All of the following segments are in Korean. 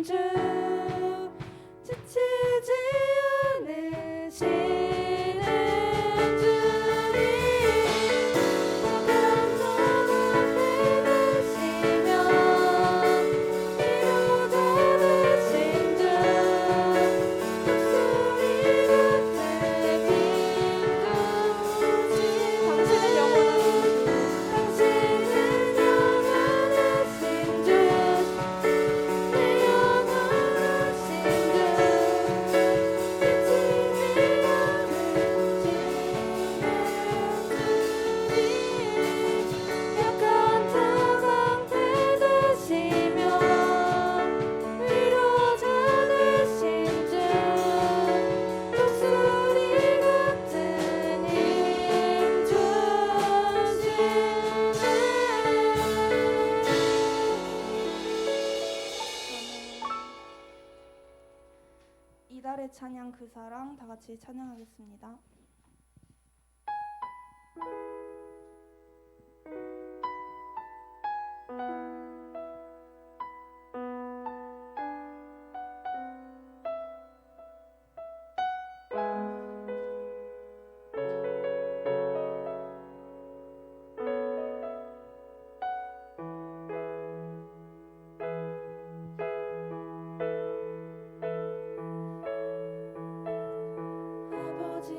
주 지치지 않으시는 주님 감사함을 베푸시며 위로가 되신 주 목소리 같은 빈 당신은 영원하신 주 내 영원하신 주 이달의 찬양 그 사랑 다 같이 찬양하겠습니다. 아버지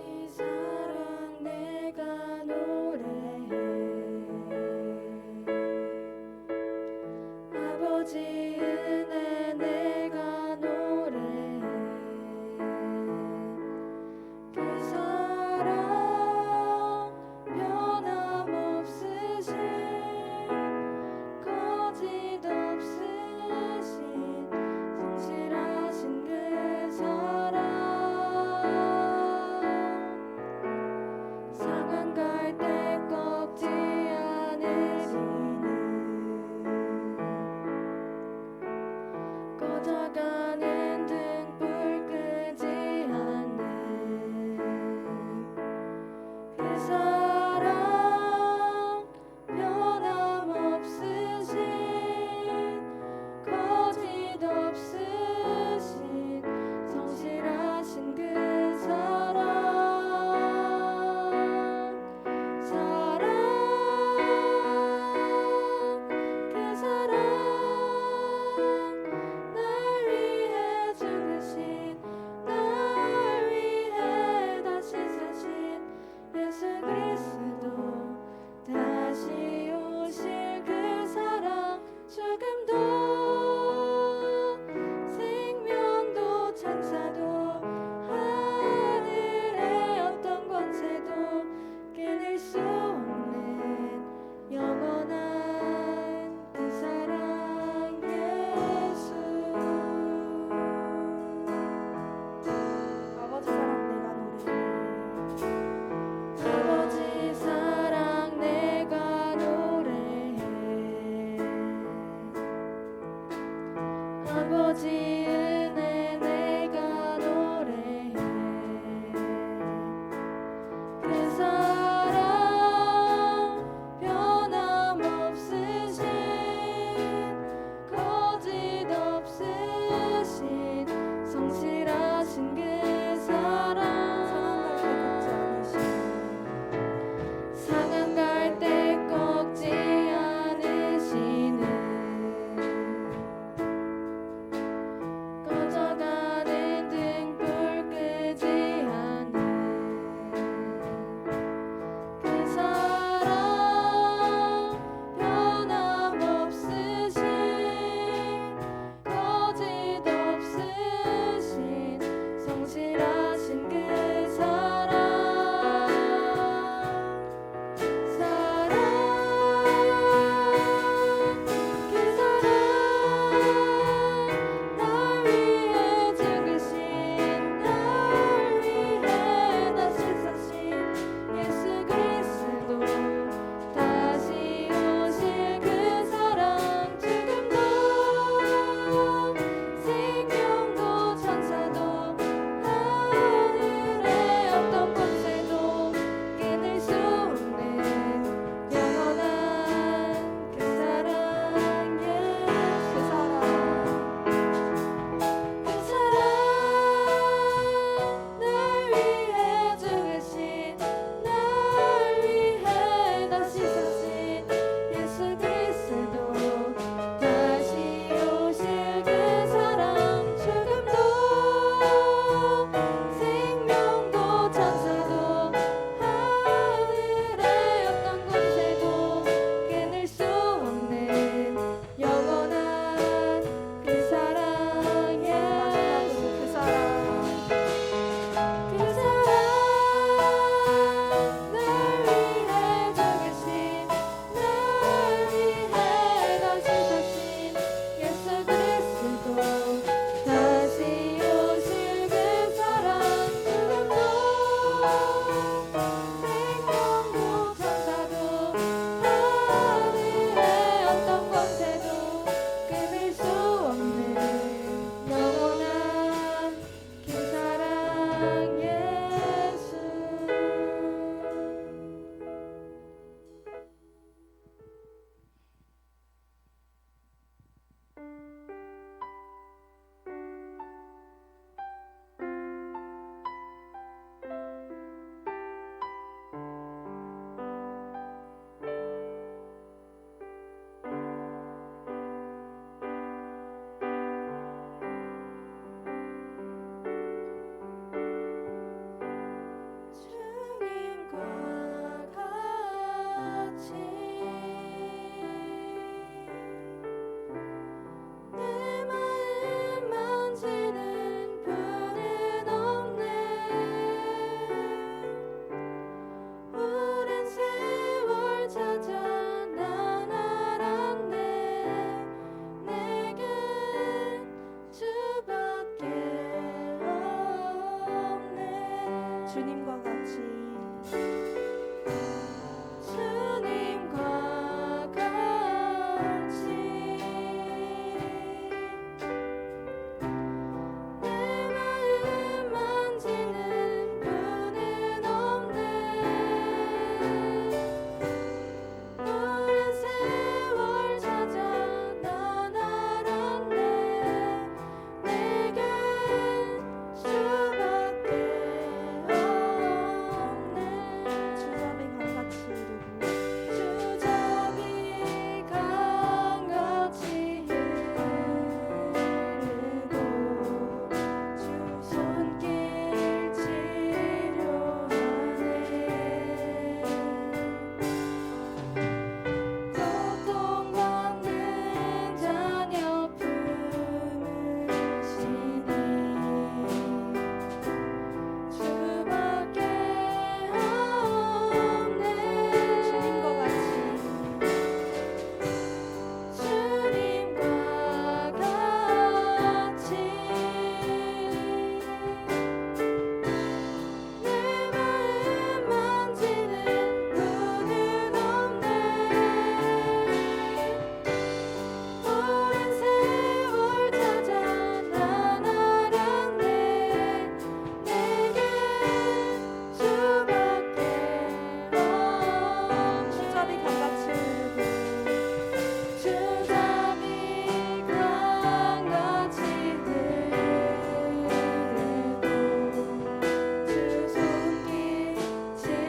주님과 같이 주님과 같이 내 마음 만지는 분은 없네. 오랜 세월 찾아 난 알았네. 내겐 주밖에 없네. 주잡이 강같이 이루고 주잡이 강같이 흐르고 주 손길 치료하네. 고통받는 자녀 품으시니 주밖에 없네. 주님과 같이 주님과 같이 내 마음 만지는 분은 없네. 오랜 세월 찾아 난 알았네. 내겐 주밖에 없네. 주잡이 강같이 흐르고 주잡이 강같이 흐르고 주 손길 치료하네. 고통받는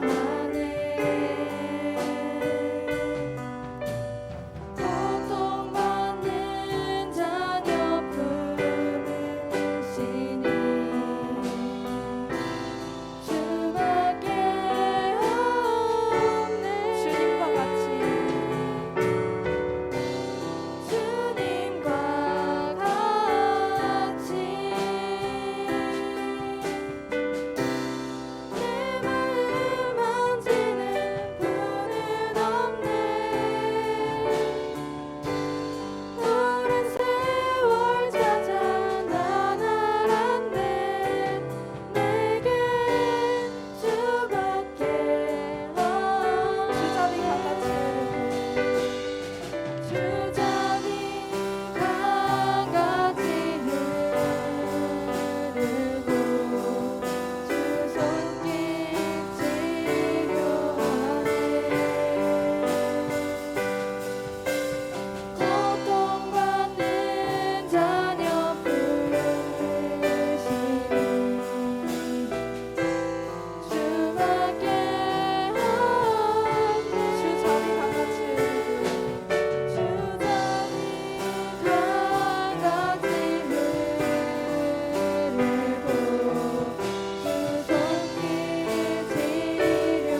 자녀 품으시니 주밖에 없네. 주님과 같이 주님과 같이 내 마음 만지는 분은 없네. 오랜 세월 찾아 난 알았네. 내겐 주밖에 주잡이 강같이 흐르고 주잡이 강같이 흐르고 주 손길 치료하네. 고통받는 자녀 품으시니 주밖에 없네. 주잡이 강같이 흐르고 주잡이 강같이 흐르고 주 손길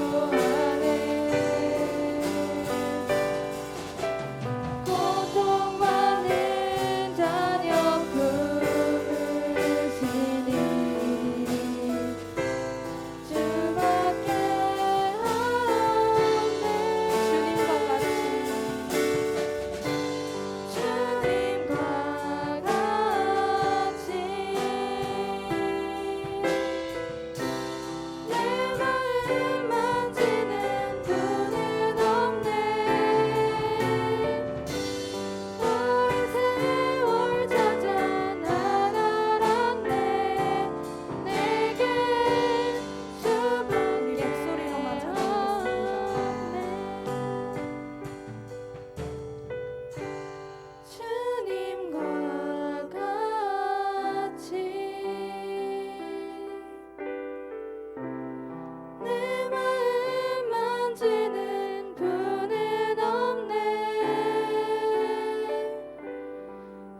치료하네. 고통받는 자녀 품으시니 주밖에 없네. 주님과 같이 주님과 같이 내 마음 만지는 분은 없네. 오랜 세월 찾아 난 알았네. 내겐 주밖에 우리 목소리로만 찬양하겠습니다. 주님과 같이 내 마음 만지는 분은 없네.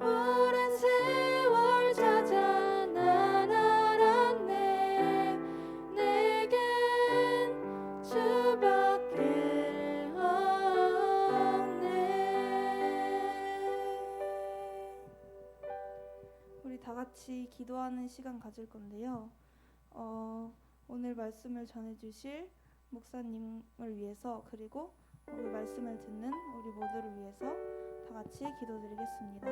오랜 세월 찾아 난 알았네. 내겐 주밖에 없네. 우리 다 같이 기도하는 시간 가질 건데요. 오늘 말씀을 전해주실 목사님을 위해서 그리고 우리 말씀을 듣는 우리 모두를 위해서 다 같이 기도드리겠습니다.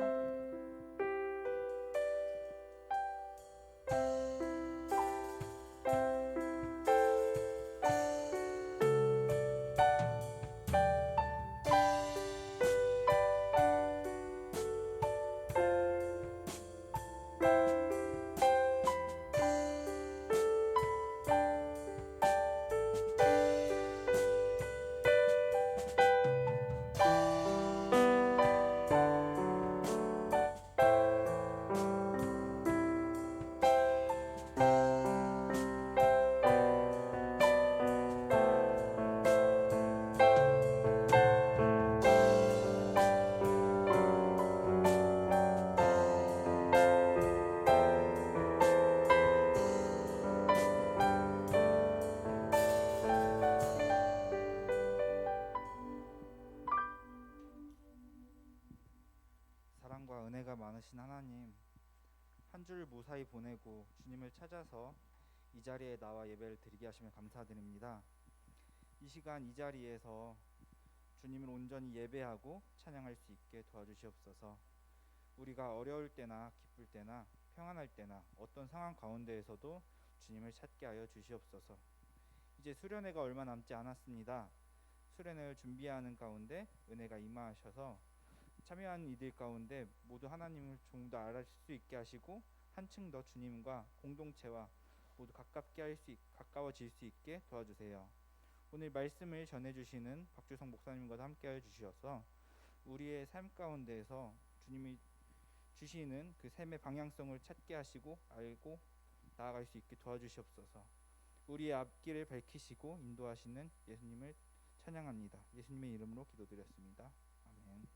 사랑과 은혜가 많으신 하나님, 한 주를 무사히 보내고 주님을 찾아서 이 자리에 나와 예배를 드리게 하시며 감사드립니다. 이 시간 이 자리에서 주님을 온전히 예배하고 찬양할 수 있게 도와주시옵소서. 우리가 어려울 때나 기쁠 때나 평안할 때나 어떤 상황 가운데에서도 주님을 찾게 하여 주시옵소서. 이제 수련회가 얼마 남지 않았습니다. 수련회를 준비하는 가운데 은혜가 임하셔서 참여하는 이들 가운데 모두 하나님을 좀 더 알아볼 수 있게 하시고 한층 더 주님과 공동체와 모두 가까워질 수 있게 도와주세요. 오늘 말씀을 전해주시는 박주성 목사님과도 함께하여 주시어서 우리의 삶 가운데에서 주님이 주시는 그 삶의 방향성을 찾게 하시고 알고 나아갈 수 있게 도와주시옵소서. 우리의 앞길을 밝히시고 인도하시는 예수님을 찬양합니다. 예수님의 이름으로 기도드렸습니다. 아멘.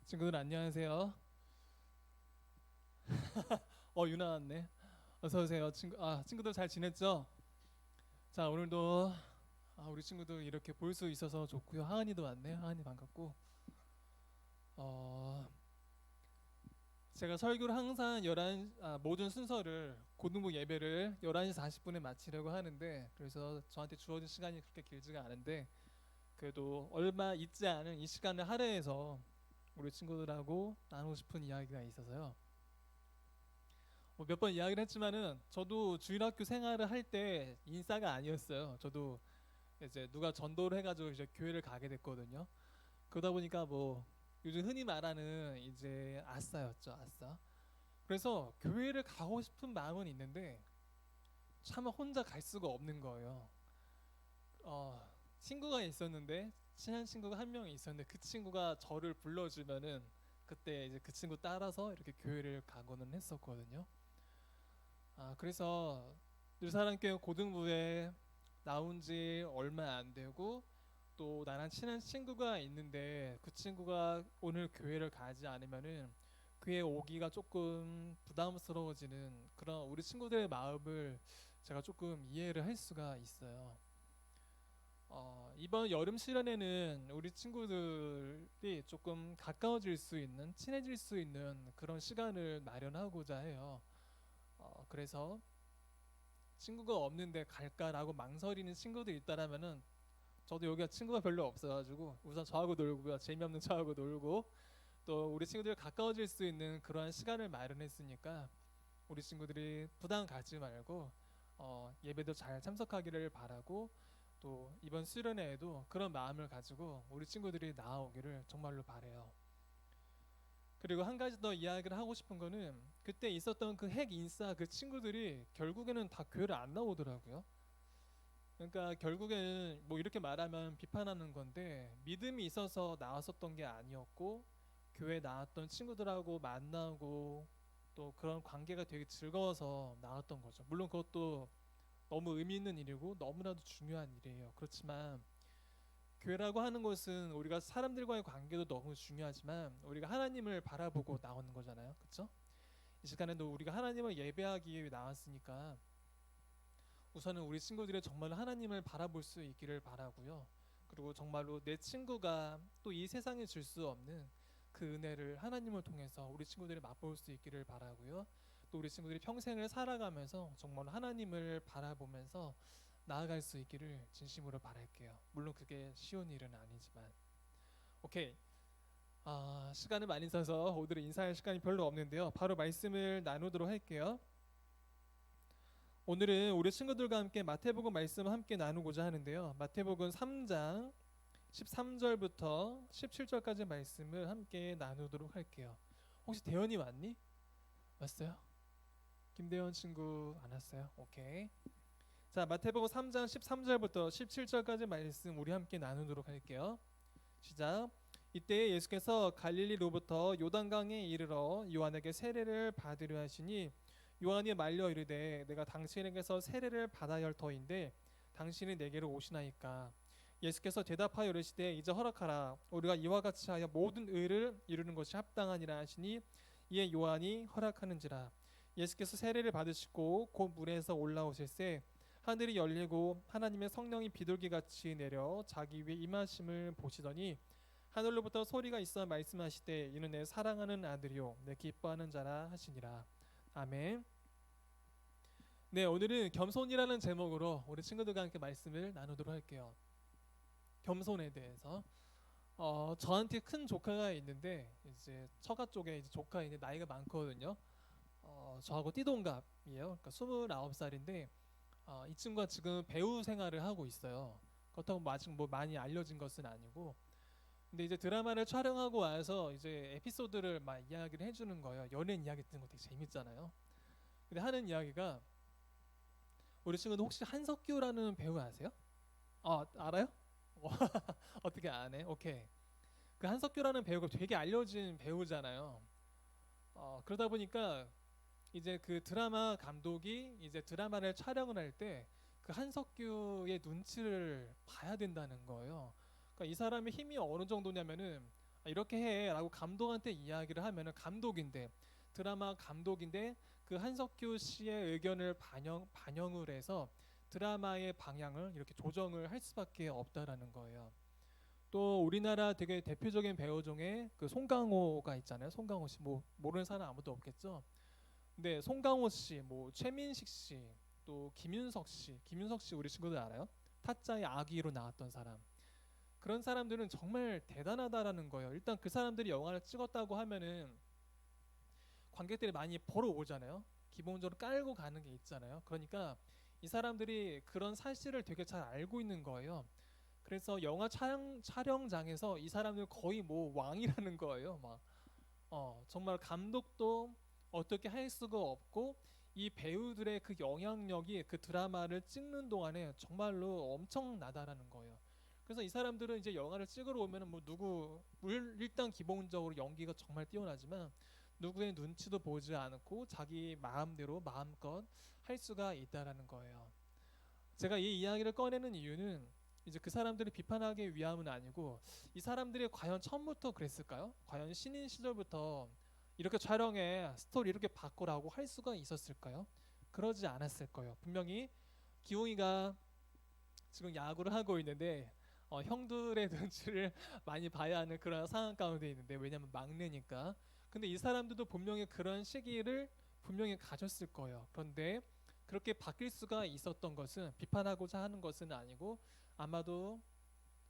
친구들 안녕하세요. 유나 왔네. 어서 오세요. 친구들 잘 지냈죠? 자, 오늘도 우리 친구들 이렇게 볼 수 있어서 좋고요. 하은이도 왔네. 하은이 반갑고. 제가 설교를 항상 모든 순서를 고등부 예배를 11시 40분에 마치려고 하는데, 그래서 저한테 주어진 시간이 그렇게 길지가 않은데 그래도 얼마 있지 않은 이 시간을 할애해서 우리 친구들하고 나누고 싶은 이야기가 있어서요. 몇 번 이야기를 했지만은 저도 주일학교 생활을 할 때 인싸가 아니었어요. 저도 이제 누가 전도를 해가지고 이제 교회를 가게 됐거든요. 그러다 보니까 요즘 흔히 말하는 이제 아싸였죠, 아싸. 그래서 교회를 가고 싶은 마음은 있는데 차마 혼자 갈 수가 없는 거예요. 친구가 있었는데, 친한 친구가 한 명 있었는데 그 친구가 저를 불러주면은 그때 이제 그 친구 따라서 이렇게 교회를 가고는 했었거든요. 그래서 늘사랑교회 고등부에 나온 지 얼마 안 되고 또 나랑 친한 친구가 있는데 그 친구가 오늘 교회를 가지 않으면은 교회 오기가 조금 부담스러워지는 그런 우리 친구들의 마음을 제가 조금 이해를 할 수가 있어요. 이번 여름 실현에는 우리 친구들이 조금 가까워질 수 있는, 친해질 수 있는 그런 시간을 마련하고자 해요. 그래서 친구가 없는데 갈까라고 망설이는 친구들이 있다라면은 저도 여기가 친구가 별로 없어가지고 우선 저하고 놀고요. 재미없는 저하고 놀고 또 우리 친구들 가까워질 수 있는 그러한 시간을 마련했으니까 우리 친구들이 부담 갖지 말고 예배도 잘 참석하기를 바라고, 또 이번 수련회에도 그런 마음을 가지고 우리 친구들이 나아오기를 정말로 바래요. 그리고 한 가지 더 이야기를 하고 싶은 거는 그때 있었던 그 핵 인싸 그 친구들이 결국에는 다 교회를 안 나오더라고요. 그러니까 결국에는 이렇게 말하면 비판하는 건데 믿음이 있어서 나왔었던 게 아니었고 교회 나왔던 친구들하고 만나고 또 그런 관계가 되게 즐거워서 나왔던 거죠. 물론 그것도 너무 의미 있는 일이고 너무나도 중요한 일이에요. 그렇지만 교회라고 하는 것은 우리가 사람들과의 관계도 너무 중요하지만 우리가 하나님을 바라보고 나오는 거잖아요. 그렇죠? 이 시간에도 우리가 하나님을 예배하기 위해 나왔으니까 우선은 우리 친구들이 정말로 하나님을 바라볼 수 있기를 바라고요. 그리고 정말로 내 친구가 또 이 세상에 줄 수 없는 그 은혜를 하나님을 통해서 우리 친구들이 맛볼 수 있기를 바라고요. 또 우리 친구들이 평생을 살아가면서 정말 하나님을 바라보면서 나아갈 수 있기를 진심으로 바랄게요. 물론 그게 쉬운 일은 아니지만. 오케이. 시간을 많이 써서 오늘은 인사할 시간이 별로 없는데요. 바로 말씀을 나누도록 할게요. 오늘은 우리 친구들과 함께 마태복음 말씀을 함께 나누고자 하는데요. 마태복음 3장 13절부터 17절까지 말씀을 함께 나누도록 할게요. 혹시 대현이 왔니? 왔어요? 김대현 친구 안 왔어요? 오케이. 자, 마태복음 3장 13절부터 17절까지 말씀 우리 함께 나누도록 할게요. 시작. 이때 예수께서 갈릴리로부터 요단강에 이르러 요한에게 세례를 받으려 하시니 요한이 말려 이르되 내가 당신에게서 세례를 받아야 할 터인데 당신이 내게로 오시나이까. 예수께서 대답하여 이르시되 이제 허락하라. 우리가 이와 같이 하여 모든 의를 이루는 것이 합당하니라 하시니 이에 요한이 허락하는지라. 예수께서 세례를 받으시고 곧 물에서 올라오실새 하늘이 열리고 하나님의 성령이 비둘기같이 내려 자기 위에 임하심을 보시더니 하늘로부터 소리가 있어 말씀하시되 이는 내 사랑하는 아들이요 내 기뻐하는 자라 하시니라. 아멘. 네, 오늘은 겸손이라는 제목으로 우리 친구들과 함께 말씀을 나누도록 할게요. 겸손에 대해서. 저한테 큰 조카가 있는데 이제 처가 쪽에 이제 조카인데 나이가 많거든요. 저하고 띠동갑이에요. 그러니까 29살인데 이 친구가 지금 배우 생활을 하고 있어요. 그렇다고 아직 뭐 많이 알려진 것은 아니고. 근데 이제 드라마를 촬영하고 와서 이제 에피소드를 막 이야기를 해주는 거예요. 연예인 이야기 듣는 거 되게 재밌잖아요. 근데 하는 이야기가 우리 친구는 혹시 한석규라는 배우 아세요? 알아요? 어떻게 아네? 오케이. 그 한석규라는 배우가 되게 알려진 배우잖아요. 그러다 보니까 이제 그 드라마 감독이 이제 드라마를 촬영을 할 때 그 한석규의 눈치를 봐야 된다는 거예요. 그러니까 이 사람의 힘이 어느 정도냐면은 이렇게 해라고 감독한테 이야기를 하면은 감독인데 드라마 감독인데 그 한석규 씨의 의견을 반영을 해서 드라마의 방향을 이렇게 조정을 할 수밖에 없다라는 거예요. 또 우리나라 되게 대표적인 배우 중에 그 송강호가 있잖아요. 송강호 씨 뭐 모르는 사람 아무도 없겠죠. 근데 송강호 씨, 뭐 최민식 씨, 또 김윤석 씨 우리 친구들 알아요? 타짜의 아기로 나왔던 사람. 그런 사람들은 정말 대단하다라는 거예요. 일단 그 사람들이 영화를 찍었다고 하면은 관객들이 많이 보러 오잖아요. 기본적으로 깔고 가는 게 있잖아요. 그러니까 이 사람들이 그런 사실을 되게 잘 알고 있는 거예요. 그래서 영화 촬영장에서 이 사람들 거의 뭐 왕이라는 거예요. 막 정말 감독도 어떻게 할 수가 없고 이 배우들의 그 영향력이 그 드라마를 찍는 동안에 정말로 엄청나다라는 거예요. 그래서 이 사람들은 이제 영화를 찍으러 오면은 뭐 일단 기본적으로 연기가 정말 뛰어나지만 누구의 눈치도 보지 않고 자기 마음대로 마음껏 할 수가 있다라는 거예요. 제가 이 이야기를 꺼내는 이유는 이제 그 사람들을 비판하기 위함은 아니고 이 사람들이 과연 처음부터 그랬을까요? 과연 신인 시절부터 이렇게 촬영해 스토리 이렇게 바꾸라고 할 수가 있었을까요? 그러지 않았을 거예요. 분명히 기웅이가 지금 야구를 하고 있는데 형들의 눈치를 많이 봐야 하는 그런 상황 가운데 있는데 왜냐면 막내니까. 근데 이 사람들도 분명히 그런 시기를 분명히 가졌을 거예요. 그런데 그렇게 바뀔 수가 있었던 것은 비판하고자 하는 것은 아니고 아마도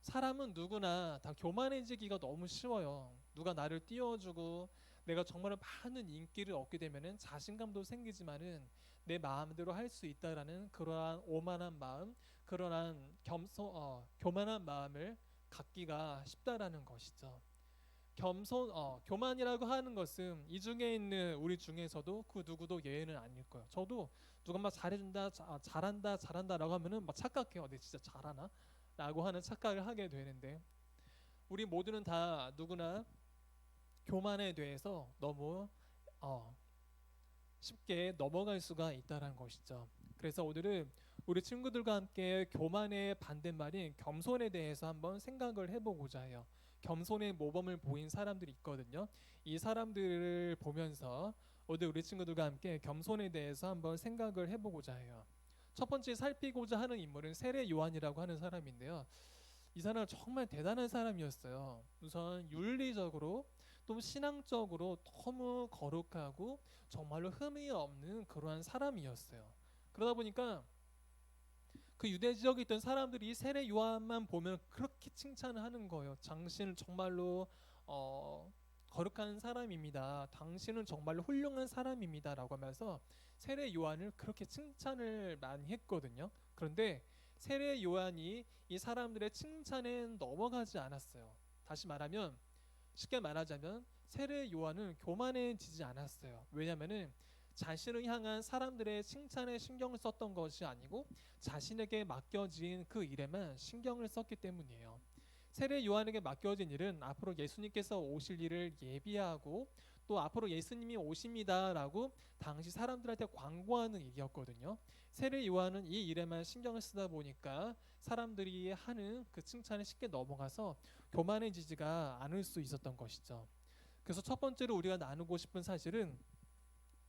사람은 누구나 다 교만해지기가 너무 쉬워요. 누가 나를 띄워주고 내가 정말 많은 인기를 얻게 되면은 자신감도 생기지만은 내 마음대로 할 수 있다라는 그러한 오만한 마음, 그러한 교만한 마음을 갖기가 쉽다라는 것이죠. 교만이라고 하는 것은 이 중에 있는 우리 중에서도 그 누구도 예외는 아닐 거예요. 저도 누가 막 잘해준다, 잘한다라고 하면은 막 착각해요. 내 진짜 잘하나? 라고 하는 착각을 하게 되는데 우리 모두는 다 누구나 교만에 대해서 너무 쉽게 넘어갈 수가 있다는 것이죠. 그래서 오늘은 우리 친구들과 함께 교만의 반대말인 겸손에 대해서 한번 생각을 해보고자 해요. 겸손의 모범을 보인 사람들이 있거든요. 이 사람들을 보면서 오늘 우리 친구들과 함께 겸손에 대해서 한번 생각을 해보고자 해요. 첫 번째 살피고자 하는 인물은 세례 요한이라고 하는 사람인데요. 이 사람은 정말 대단한 사람이었어요. 우선 윤리적으로 또 신앙적으로 너무 거룩하고 정말로 흠이 없는 그러한 사람이었어요. 그러다 보니까 그 유대 지역에 있던 사람들이 세례 요한만 보면 그렇게 칭찬을 하는 거예요. 당신은 정말로 거룩한 사람입니다. 당신은 정말로 훌륭한 사람입니다라고 하면서 세례 요한을 그렇게 칭찬을 많이 했거든요. 그런데 세례 요한이 이 사람들의 칭찬에 넘어가지 않았어요. 다시 말하면 쉽게 말하자면 세례 요한은 교만해지지 않았어요. 왜냐하면은 자신을 향한 사람들의 칭찬에 신경을 썼던 것이 아니고 자신에게 맡겨진 그 일에만 신경을 썼기 때문이에요. 세례 요한에게 맡겨진 일은 앞으로 예수님께서 오실 일을 예비하고 또 앞으로 예수님이 오십니다라고 당시 사람들한테 광고하는 일이었거든요. 세례 요한은 이 일에만 신경을 쓰다 보니까 사람들이 하는 그 칭찬에 쉽게 넘어가서 교만해지지가 않을 수 있었던 것이죠. 그래서 첫 번째로 우리가 나누고 싶은 사실은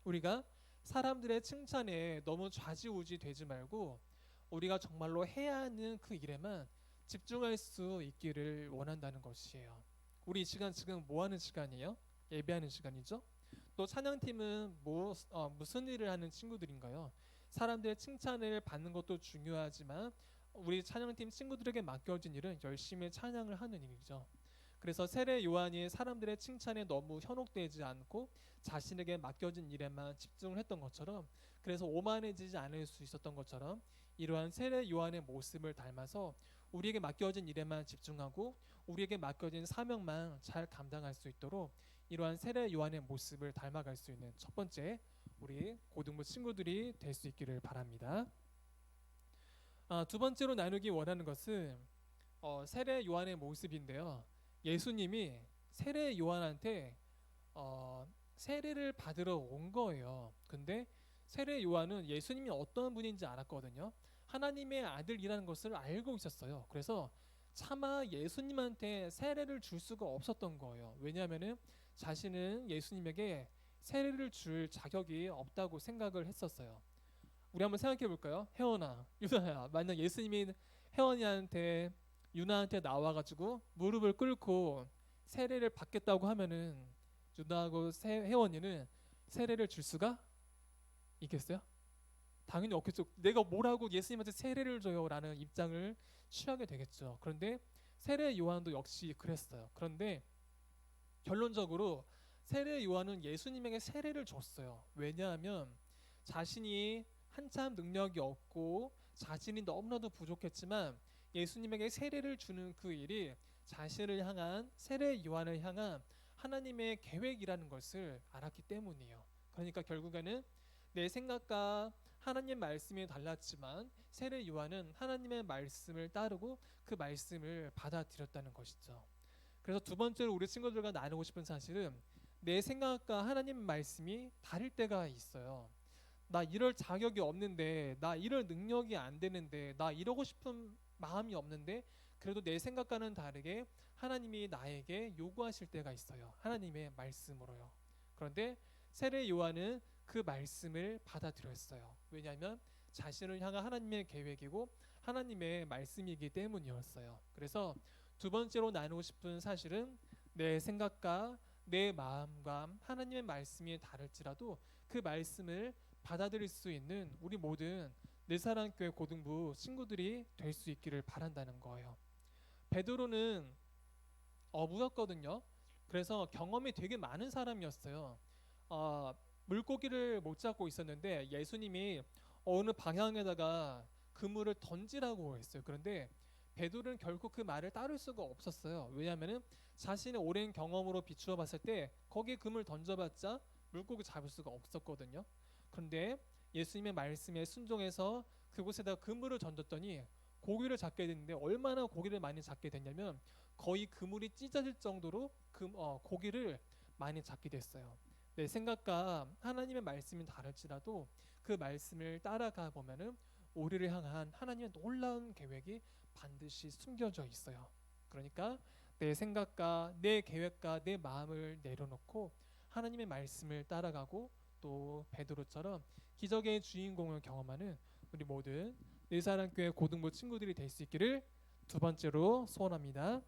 우리가 사람들의 칭찬에 너무 좌지우지 되지 말고 우리가 정말로 해야 하는 그 일에만 집중할 수 있기를 원한다는 것이에요. 우리 이 시간 지금 뭐 하는 시간이에요? 예배하는 시간이죠. 또 찬양팀은 무슨 일을 하는 친구들인가요? 사람들의 칭찬을 받는 것도 중요하지만 우리 찬양팀 친구들에게 맡겨진 일은 열심히 찬양을 하는 일이죠. 그래서 세례 요한이 사람들의 칭찬에 너무 현혹되지 않고 자신에게 맡겨진 일에만 집중을 했던 것처럼, 그래서 오만해지지 않을 수 있었던 것처럼 이러한 세례 요한의 모습을 닮아서 우리에게 맡겨진 일에만 집중하고 우리에게 맡겨진 사명만 잘 감당할 수 있도록 이러한 세례 요한의 모습을 닮아갈 수 있는 첫 번째 우리 고등부 친구들이 될 수 있기를 바랍니다. 두 번째로 나누기 원하는 것은 세례 요한의 모습인데요. 예수님이 세례 요한한테 세례를 받으러 온 거예요. 근데 세례 요한은 예수님이 어떤 분인지 알았거든요. 하나님의 아들이라는 것을 알고 있었어요. 그래서 차마 예수님한테 세례를 줄 수가 없었던 거예요. 왜냐하면은 자신은 예수님에게 세례를 줄 자격이 없다고 생각을 했었어요. 우리 한번 생각해 볼까요? 혜원아, 유나야, 만약 예수님이 혜원이한테 유나한테 나와가지고 무릎을 꿇고 세례를 받겠다고 하면은 유나하고 혜원이는 세례를 줄 수가 있겠어요? 당연히 없겠죠. 내가 뭐라고 예수님한테 세례를 줘요라는 입장을 취하게 되겠죠. 그런데 세례 요한도 역시 그랬어요. 그런데 결론적으로 세례 요한은 예수님에게 세례를 줬어요. 왜냐하면 자신이 한참 능력이 없고 자신이 너무나도 부족했지만 예수님에게 세례를 주는 그 일이 자신을 향한, 세례 요한을 향한 하나님의 계획이라는 것을 알았기 때문이에요. 그러니까 결국에는 내 생각과 하나님 말씀이 달랐지만 세례 요한은 하나님의 말씀을 따르고 그 말씀을 받아들였다는 것이죠. 그래서 두 번째로 우리 친구들과 나누고 싶은 사실은 내 생각과 하나님 말씀이 다를 때가 있어요. 나 이럴 자격이 없는데, 나 이럴 능력이 안 되는데, 나 이러고 싶은 마음이 없는데 그래도 내 생각과는 다르게 하나님이 나에게 요구하실 때가 있어요. 하나님의 말씀으로요. 그런데 세례 요한은 그 말씀을 받아들였어요. 왜냐하면 자신을 향한 하나님의 계획이고 하나님의 말씀이기 때문이었어요. 그래서 두 번째로 나누고 싶은 사실은 내 생각과 내 마음과 하나님의 말씀이 다를지라도 그 말씀을 받아들일 수 있는 우리 모든 내사랑교회 고등부 친구들이 될 수 있기를 바란다는 거예요. 베드로는 어부였거든요. 그래서 경험이 되게 많은 사람이었어요. 물고기를 못 잡고 있었는데 예수님이 어느 방향에다가 그물을 던지라고 했어요. 그런데 베드로는 결국 그 말을 따를 수가 없었어요. 왜냐하면 자신의 오랜 경험으로 비추어 봤을 때 거기에 그물 던져봤자 물고기 잡을 수가 없었거든요. 그런데 예수님의 말씀에 순종해서 그곳에다 그물을 던졌더니 고기를 잡게 됐는데 얼마나 고기를 많이 잡게 됐냐면 거의 그물이 찢어질 정도로 고기를 많이 잡게 됐어요. 내 생각과 하나님의 말씀이 다를지라도 그 말씀을 따라가 보면은 우리를 향한 하나님의 놀라운 계획이 반드시 숨겨져 있어요. 그러니까 내 생각과 내 계획과 내 마음을 내려놓고 하나님의 말씀을 따라가고 또 베드로처럼 기적의 주인공을 경험하는 우리 모든 내사랑교회 고등부 친구들이 될 수 있기를 두 번째로 소원합니다.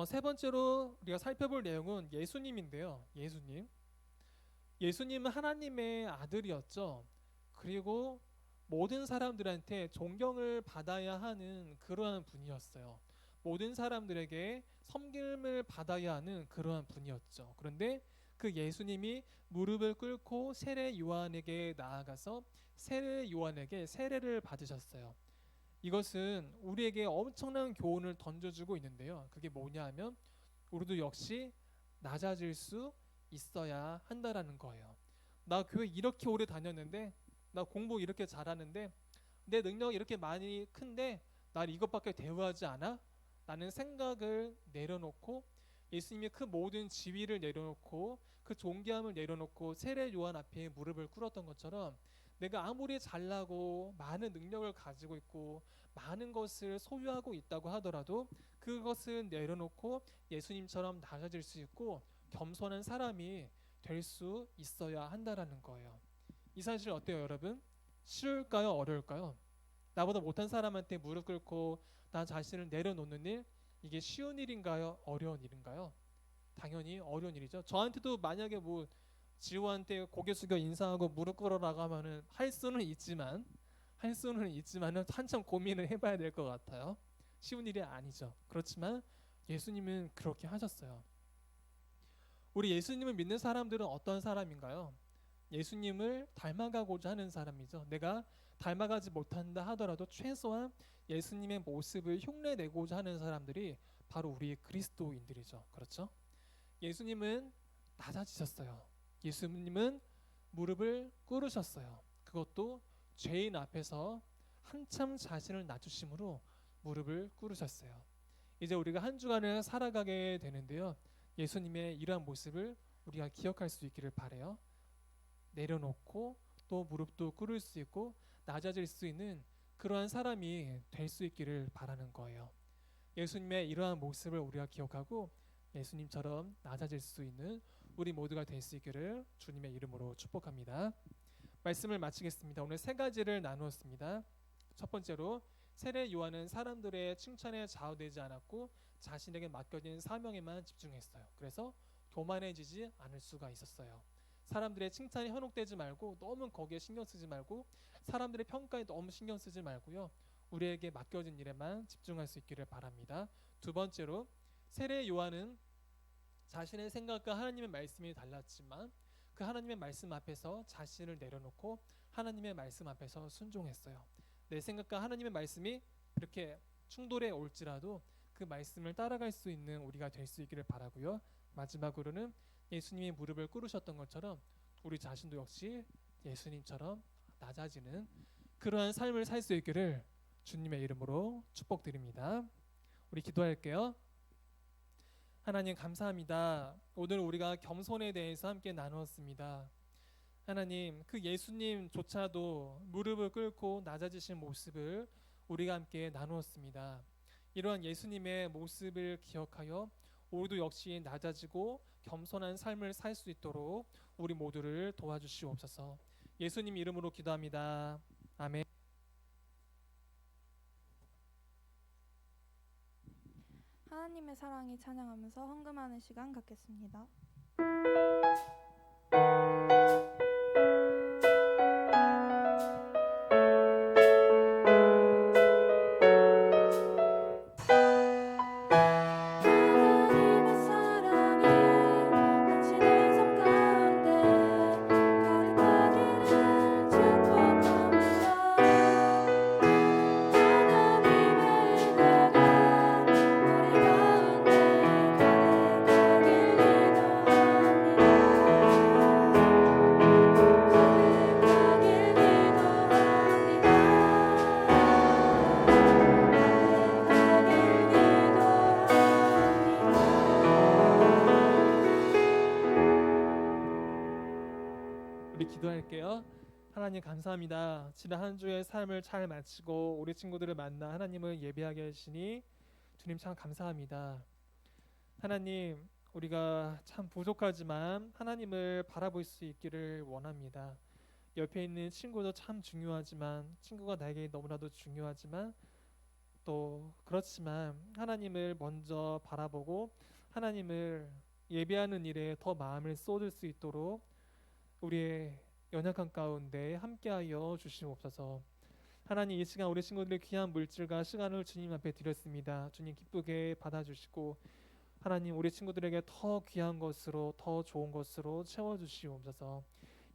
세 번째로 우리가 살펴볼 내용은 예수님인데요. 예수님은 하나님의 아들이었죠. 그리고 모든 사람들한테 존경을 받아야 하는 그러한 분이었어요. 모든 사람들에게 섬김을 받아야 하는 그러한 분이었죠. 그런데 그 예수님이 무릎을 꿇고 세례 요한에게 나아가서 세례 요한에게 세례를 받으셨어요. 이것은 우리에게 엄청난 교훈을 던져주고 있는데요. 그게 뭐냐 하면 우리도 역시 낮아질 수 있어야 한다라는 거예요. 나 교회 이렇게 오래 다녔는데, 나 공부 이렇게 잘하는데, 내 능력이 이렇게 많이 큰데 날 이것밖에 대우하지 않아? 라는 생각을 내려놓고 예수님이 그 모든 지위를 내려놓고 그 존귀함을 내려놓고 세례 요한 앞에 무릎을 꿇었던 것처럼 내가 아무리 잘나고 많은 능력을 가지고 있고 많은 것을 소유하고 있다고 하더라도 그것을 내려놓고 예수님처럼 낮아질 수 있고 겸손한 사람이 될 수 있어야 한다라는 거예요. 이 사실 어때요, 여러분? 쉬울까요, 어려울까요? 나보다 못한 사람한테 무릎 꿇고 나 자신을 내려놓는 일, 이게 쉬운 일인가요, 어려운 일인가요? 당연히 어려운 일이죠. 저한테도 만약에 뭐 지호한테 고개 숙여 인사하고 무릎 꿇어라고 하면은 할 수는 있지만은 한참 고민을 해봐야 될 것 같아요. 쉬운 일이 아니죠. 그렇지만 예수님은 그렇게 하셨어요. 우리 예수님을 믿는 사람들은 어떤 사람인가요? 예수님을 닮아가고자 하는 사람이죠. 내가 닮아가지 못한다 하더라도 최소한 예수님의 모습을 흉내내고자 하는 사람들이 바로 우리 그리스도인들이죠. 그렇죠? 예수님은 낮아지셨어요. 예수님은 무릎을 꿇으셨어요. 그것도 죄인 앞에서 한참 자신을 낮추심으로 무릎을 꿇으셨어요. 이제 우리가 한 주간을 살아가게 되는데요. 예수님의 이러한 모습을 우리가 기억할 수 있기를 바라요. 내려놓고 또 무릎도 꿇을 수 있고 낮아질 수 있는 그러한 사람이 될 수 있기를 바라는 거예요. 예수님의 이러한 모습을 우리가 기억하고 예수님처럼 낮아질 수 있는 우리 모두가 될 수 있기를 주님의 이름으로 축복합니다. 말씀을 마치겠습니다. 오늘 세 가지를 나누었습니다. 첫 번째로 세례 요한은 사람들의 칭찬에 좌우되지 않았고 자신에게 맡겨진 사명에만 집중했어요. 그래서 교만해지지 않을 수가 있었어요. 사람들의 칭찬에 현혹되지 말고 너무 거기에 신경 쓰지 말고 사람들의 평가에 너무 신경 쓰지 말고요. 우리에게 맡겨진 일에만 집중할 수 있기를 바랍니다. 두 번째로 세례 요한은 자신의 생각과 하나님의 말씀이 달랐지만 그 하나님의 말씀 앞에서 자신을 내려놓고 하나님의 말씀 앞에서 순종했어요. 내 생각과 하나님의 말씀이 이렇게 충돌해 올지라도 그 말씀을 따라갈 수 있는 우리가 될 수 있기를 바라고요. 마지막으로는 예수님이 무릎을 꿇으셨던 것처럼 우리 자신도 역시 예수님처럼 낮아지는 그러한 삶을 살 수 있기를 주님의 이름으로 축복드립니다. 우리 기도할게요. 하나님 감사합니다. 오늘 우리가 겸손에 대해서 함께 나누었습니다. 하나님 그 예수님조차도 무릎을 꿇고 낮아지신 모습을 우리가 함께 나누었습니다. 이러한 예수님의 모습을 기억하여 우리도 역시 낮아지고 겸손한 삶을 살 수 있도록 우리 모두를 도와주시옵소서. 예수님 이름으로 기도합니다. 아멘. 하나님의 사랑이 찬양하면서 헌금하는 시간 갖겠습니다. 하나님의 사랑이 당신의 삶 가운데 가득하기를 축복합니다. 하나님의 은혜가 우리 가운데 우리 기도할게요. 하나님 감사합니다. 지난 한 주의 삶을 잘 마치고 우리 친구들을 만나 하나님을 예배하게 하시니 주님 참 감사합니다. 하나님 우리가 참 부족하지만 하나님을 바라볼 수 있기를 원합니다. 옆에 있는 친구도 참 중요하지만 친구가 나에게 너무나도 중요하지만 또 그렇지만 하나님을 먼저 바라보고 하나님을 예배하는 일에 더 마음을 쏟을 수 있도록 우리의 연약한 가운데 함께하여 주시옵소서. 하나님 이 시간 우리 친구들의 귀한 물질과 시간을 주님 앞에 드렸습니다. 주님 기쁘게 받아주시고 하나님 우리 친구들에게 더 귀한 것으로 더 좋은 것으로 채워주시옵소서.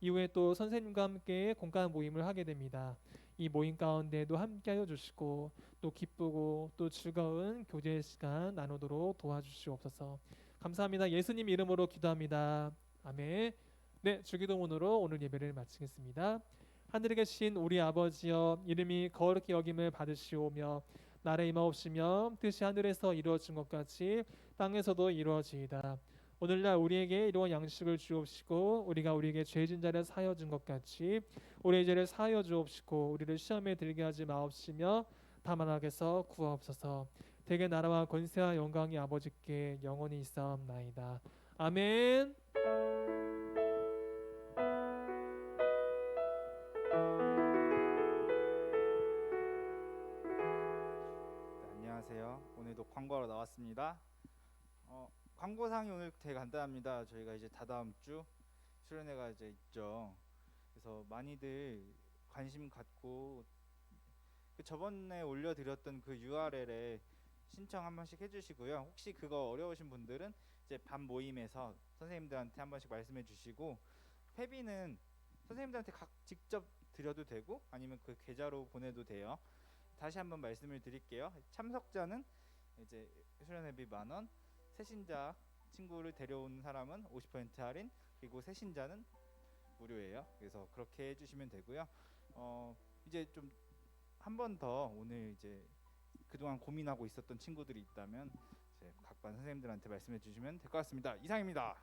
이후에 또 선생님과 함께 공간 모임을 하게 됩니다. 이 모임 가운데도 함께하여 주시고 또 기쁘고 또 즐거운 교제 시간 나누도록 도와주시옵소서. 감사합니다. 예수님 이름으로 기도합니다. 아멘. 네, 주기도문으로 오늘 예배를 마치겠습니다. 하늘에 계신 우리 아버지여 이름이 거룩히 여김을 받으시오며 나라의 임하옵시며 뜻이 하늘에서 이루어진 것 같이 땅에서도 이루어지이다. 오늘날 우리에게 이러한 양식을 주옵시고 우리가 우리에게 죄진 자를 사하여 준 것 같이 우리의 죄를 사하여 주옵시고 우리를 시험에 들게 하지 마옵시며 다만 악에서 구하옵소서. 대개 나라와 권세와 영광이 아버지께 영원히 있사옵나이다. 아멘. 네, 안녕하세요. 오늘도 광고하러 나왔습니다. 광고상이 오늘 되게 간단합니다. 저희가 이제 다다음 주 수련회가 이제 있죠. 그래서 많이들 관심 갖고 그 저번에 올려드렸던 그 URL에 신청 한 번씩 해주시고요. 혹시 그거 어려우신 분들은 이제 밤 모임에서 선생님들한테 한 번씩 말씀해 주시고, 회비는 선생님들한테 직접 드려도 되고 아니면 그 계좌로 보내도 돼요. 다시 한번 말씀을 드릴게요. 참석자는 이제 수련회비 10,000원, 새신자 친구를 데려온 사람은 50% 할인, 그리고 새신자는 무료예요. 그래서 그렇게 해주시면 되고요. 이제 좀 한 번 더 오늘 이제 그동안 고민하고 있었던 친구들이 있다면 이제 각반 선생님들한테 말씀해 주시면 될 것 같습니다. 이상입니다.